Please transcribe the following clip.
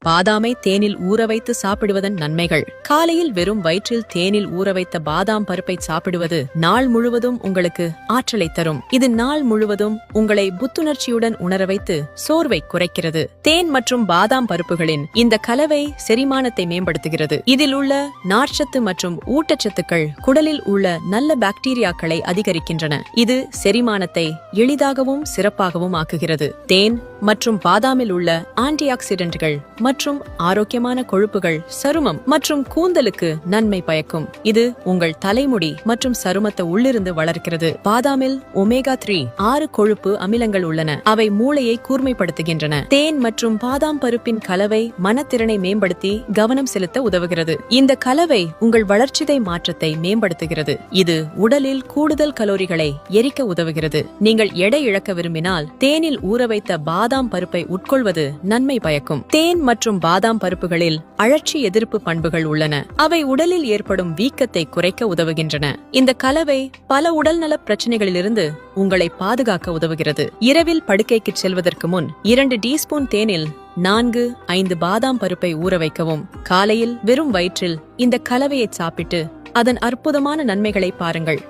பாதாமை தேனில் ஊற வைத்து சாப்பிடுவதன் நன்மைகள். காலையில் வெறும் வயிற்றில் தேனில் ஊற வைத்த பாதாம் பருப்பை சாப்பிடுவது நாள் முழுவதும் உங்களுக்கு ஆற்றலை தரும். இது நாள் முழுவதும் உங்களை புத்துணர்ச்சியுடன் உணர வைத்து சோர்வை குறைக்கிறது. தேன் மற்றும் பாதாம் பருப்புகளின் இந்த கலவை செரிமானத்தை மேம்படுத்துகிறது. இதில் உள்ள நார்ச்சத்து மற்றும் ஊட்டச்சத்துக்கள் குடலில் உள்ள நல்ல பாக்டீரியாக்களை அதிகரிக்கின்றன. இது செரிமானத்தை எளிதாகவும் சிறப்பாகவும் ஆக்குகிறது. தேன் மற்றும் பாதாமில் உள்ள ஆன்டி ஆக்சிடென்ட்கள் மற்றும் ஆரோக்கியமான கொழுப்புகள் சருமம் மற்றும் கூந்தலுக்கு நன்மை பயக்கும். இது உங்கள் தலைமுடி மற்றும் சருமத்தை உள்ளிருந்து வளர்க்கிறது. பாதாமில் ஒமேகா 3 6 கொழுப்பு அமிலங்கள் உள்ளன. அவை மூளையை கூர்மைப்படுத்துகின்றன. தேன் மற்றும் பாதாம் பருப்பின் கலவை மனத்திறனை மேம்படுத்தி கவனம் செலுத்த உதவுகிறது. இந்த கலவை உங்கள் வளர்ச்சிதை மாற்றத்தை மேம்படுத்துகிறது. இது உடலில் கூடுதல் கலோரிகளை எரிக்க உதவுகிறது. நீங்கள் எடை இழக்க விரும்பினால் தேனில் ஊற வைத்த பாதாம் பருப்பை உட்கொள்வது நன்மை பயக்கும். தேன் மற்றும் பாதாம் பருப்புகளில் அழற்சி எதிர்ப்பு பண்புகள் உள்ளன. அவை உடலில் ஏற்படும் வீக்கத்தை குறைக்க உதவுகின்றன. இந்த கலவை பல உடல்நல பிரச்சனைகளிலிருந்து உங்களை பாதுகாக்க உதவுகிறது. இரவில் படுக்கைக்கு செல்வதற்கு முன் 2 டீஸ்பூன் தேனில் 4-5 பாதாம் பருப்பை ஊற வைக்கவும். காலையில் வெறும் வயிற்றில் இந்த கலவையை சாப்பிட்டு அதன் அற்புதமான நன்மைகளை பாருங்கள்.